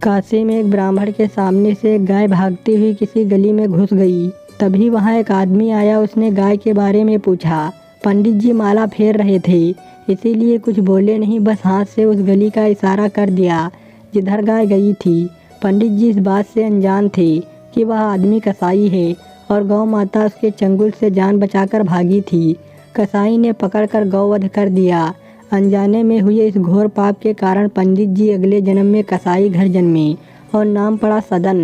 काशी में एक ब्राह्मण के सामने से एक गाय भागती हुई किसी गली में घुस गई। तभी वहाँ एक आदमी आया। उसने गाय के बारे में पूछा। पंडित जी माला फेर रहे थे, इसीलिए कुछ बोले नहीं, बस हाथ से उस गली का इशारा कर दिया जिधर गाय गई थी। पंडित जी इस बात से अनजान थे कि वह आदमी कसाई है और गौ माता उसके चंगुल से जान बचाकर भागी थी। कसाई ने पकड़कर गौवध कर दिया। अनजाने में हुए इस घोर पाप के कारण पंडित जी अगले जन्म में कसाई घर जन्मे और नाम पड़ा सदन।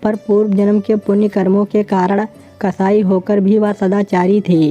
पर पूर्व जन्म के पुण्य कर्मों के कारण कसाई होकर भी वह सदाचारी थे।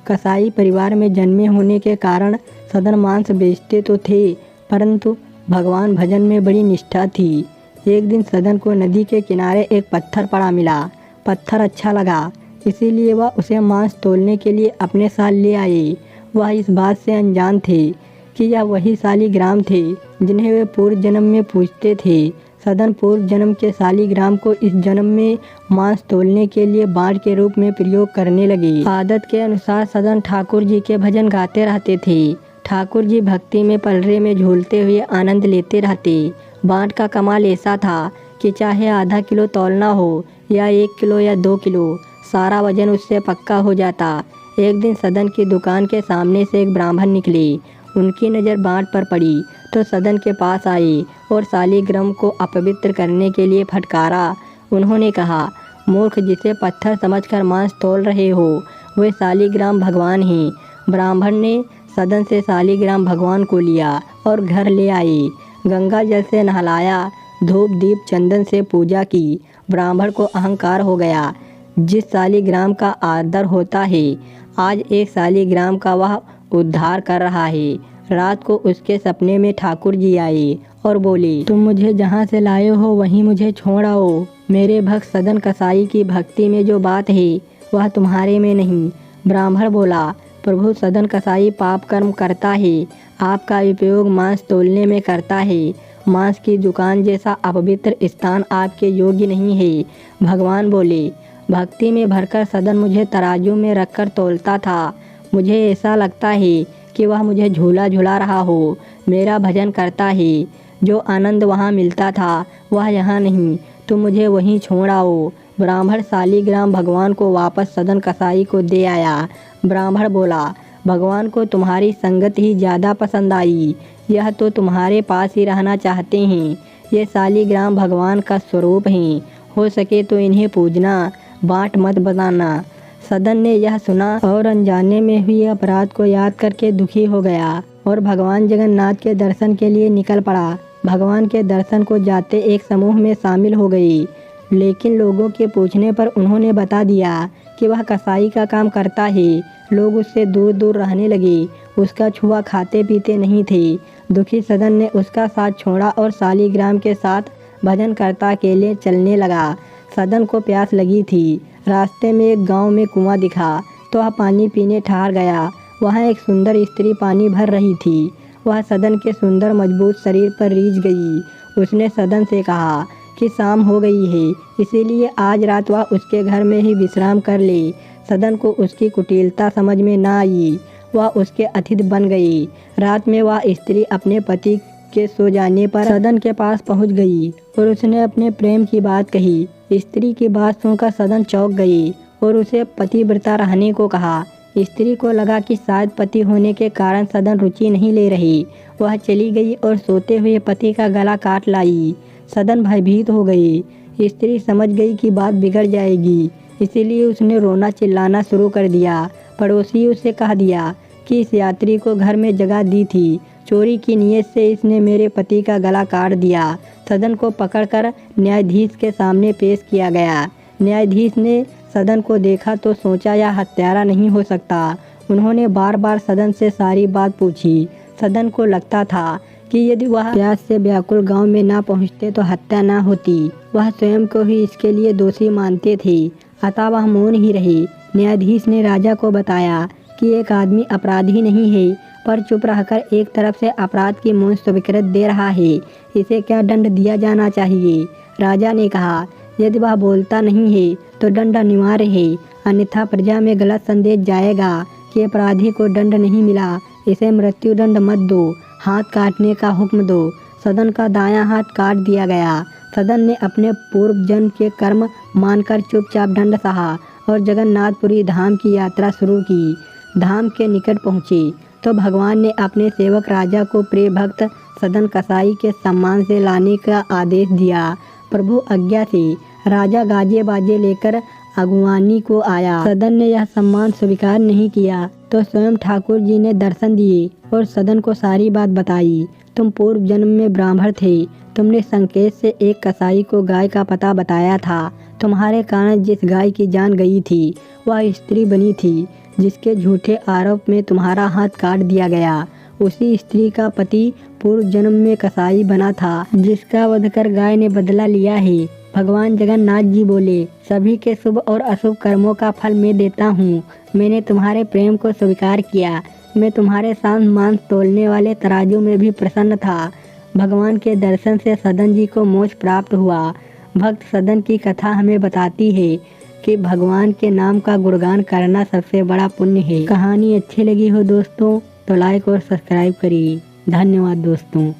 कसाई परिवार में जन्मे होने के कारण सदन मांस बेचते तो थे, परंतु भगवान भजन में बड़ी निष्ठा थी। एक दिन सदन को नदी के किनारे एक पत्थर पड़ा मिला। पत्थर अच्छा लगा, इसीलिए वह उसे मांस तोलने के लिए अपने साथ ले आए। वह इस बात से अनजान थे कि यह वही शालिग्राम थे जिन्हें वे पूर्व जन्म में पूजते थे। सदन पूर्व जन्म के शालिग्राम को इस जन्म में मांस तोलने के लिए बाण के रूप में प्रयोग करने लगे। आदत के अनुसार सदन ठाकुर जी के भजन गाते रहते थे। ठाकुर जी भक्ति में पलरे में झूलते हुए आनंद लेते रहते। बाँट का कमाल ऐसा था कि चाहे आधा किलो तौलना हो या 1 किलो या 2 किलो, सारा वजन उससे पक्का हो जाता। एक दिन सदन की दुकान के सामने से एक ब्राह्मण निकले। उनकी नज़र बाँट पर पड़ी तो सदन के पास आए और शालिग्राम को अपवित्र करने के लिए फटकारा। उन्होंने कहा, मूर्ख, जिसे पत्थर समझकर मांस तोल रहे हो, वे शालिग्राम भगवान हैं। ब्राह्मण ने सदन से शालिग्राम भगवान को लिया और घर ले आए। गंगा जल से नहलाया, धूप दीप चंदन से पूजा की। ब्राह्मण को अहंकार हो गया। जिस शालिग्राम का आदर होता है, आज एक शालिग्राम का वह उद्धार कर रहा है। रात को उसके सपने में ठाकुर जी आए और बोले, तुम मुझे जहाँ से लाए हो वहीं मुझे छोड़ आओ। मेरे भक्त सदन कसाई की भक्ति में जो बात है वह तुम्हारे में नहीं। ब्राह्मण बोला, प्रभु, सदन कसाई पाप कर्म करता है, आपका उपयोग मांस तोलने में करता है। मांस की दुकान जैसा अपवित्र स्थान आपके योग्य नहीं है। भगवान बोले, भक्ति में भरकर सदन मुझे तराजू में रखकर तोलता था। मुझे ऐसा लगता है कि वह मुझे झूला झुला रहा हो, मेरा भजन करता है। जो आनंद वहाँ मिलता था वह यहाँ नहीं, तुम मुझे वहीं छोड़ आओ। ब्राह्मण शालिग्राम भगवान को वापस सदन कसाई को दे आया। ब्राह्मण बोला, भगवान को तुम्हारी संगत ही ज़्यादा पसंद आई, यह तो तुम्हारे पास ही रहना चाहते हैं। ये शालिग्राम भगवान का स्वरूप हैं, हो सके तो इन्हें पूजना, बाँट मत बनाना। सदन ने यह सुना और अनजाने में हुए अपराध को याद करके दुखी हो गया और भगवान जगन्नाथ के दर्शन के लिए निकल पड़ा। भगवान के दर्शन को जाते एक समूह में शामिल हो गई, लेकिन लोगों के पूछने पर उन्होंने बता दिया कि वह कसाई का काम करता है। लोग उससे दूर दूर रहने लगे, उसका छुआ खाते पीते नहीं थे। दुखी सदन ने उसका साथ छोड़ा और शालिग्राम के साथ भजन करता अकेले चलने लगा। सदन को प्यास लगी थी। रास्ते में एक गांव में कुआं दिखा तो वह पानी पीने ठहर गया। वहाँ एक सुंदर स्त्री पानी भर रही थी। वह सदन के सुंदर मजबूत शरीर पर रीझ गई। उसने सदन से कहा कि शाम हो गई है, इसीलिए आज रात वह उसके घर में ही विश्राम कर ले। सदन को उसकी कुटिलता समझ में न आई। वह उसके अतिथि बन गई। रात में वह स्त्री अपने पति के सो जाने पर सदन के पास पहुंच गई और उसने अपने प्रेम की बात कही। स्त्री की बात सुनकर सदन चौंक गई और उसे पतिव्रता रहने को कहा। स्त्री को लगा कि शायद पति होने के कारण सदन रुचि नहीं ले रही। वह चली गई और सोते हुए पति का गला काट लाई। सदन भयभीत हो गई। स्त्री समझ गई कि बात बिगड़ जाएगी, इसीलिए उसने रोना चिल्लाना शुरू कर दिया। पड़ोसी उसे कह दिया कि इस यात्री को घर में जगह दी थी, चोरी की नीयत से इसने मेरे पति का गला काट दिया। सदन को पकड़कर न्यायाधीश के सामने पेश किया गया। न्यायाधीश ने सदन को देखा तो सोचा यह हत्यारा नहीं हो सकता। उन्होंने बार बार सदन से सारी बात पूछी। सदन को लगता था कि यदि वह प्यास से व्याकुल गांव में ना पहुंचते तो हत्या ना होती। वह स्वयं को ही इसके लिए दोषी मानते थे, अतः वह मौन ही रहे। न्यायाधीश ने राजा को बताया कि एक आदमी अपराधी नहीं है, पर चुप रहकर एक तरफ से अपराध की मूल स्वीकृत दे रहा है। इसे क्या दंड दिया जाना चाहिए? राजा ने कहा, यदि वह बोलता नहीं है तो दंड अनिवार्य है, अन्यथा प्रजा में गलत संदेश जाएगा कि अपराधी को दंड नहीं मिला, इसे मृत्युदंड मत दो, हाथ काटने का हुक्म दो। सदन का दायां हाथ काट दिया गया। सदन ने अपने पूर्व जन्म के कर्म मानकर चुपचाप दंड सहा और जगन्नाथपुरी धाम की यात्रा शुरू की। धाम के निकट पहुँचे तो भगवान ने अपने सेवक राजा को प्रिय भक्त सदन कसाई के सम्मान से लाने का आदेश दिया। प्रभु आज्ञा से राजा गाजे बाजे लेकर अगुवानी को आया। सदन ने यह सम्मान स्वीकार नहीं किया तो स्वयं ठाकुर जी ने दर्शन दिए और सदन को सारी बात बताई। तुम पूर्व जन्म में ब्राह्मण थे। तुमने संकेत से एक कसाई को गाय का पता बताया था। तुम्हारे कारण जिस गाय की जान गई थी वह स्त्री बनी थी, जिसके झूठे आरोप में तुम्हारा हाथ काट दिया गया। उसी स्त्री का पति पूर्व जन्म में कसाई बना था, जिसका वध कर गाय ने बदला लिया है। भगवान जगन्नाथ जी बोले, सभी के शुभ और अशुभ कर्मों का फल मैं देता हूँ। मैंने तुम्हारे प्रेम को स्वीकार किया। मैं तुम्हारे साथ मांस तोलने वाले तराजू में भी प्रसन्न था। भगवान के दर्शन से सदन जी को मोक्ष प्राप्त हुआ। भक्त सदन की कथा हमें बताती है कि भगवान के नाम का गुणगान करना सबसे बड़ा पुण्य है। कहानी अच्छी लगी हो दोस्तों तो लाइक और सब्सक्राइब करिए। धन्यवाद दोस्तों।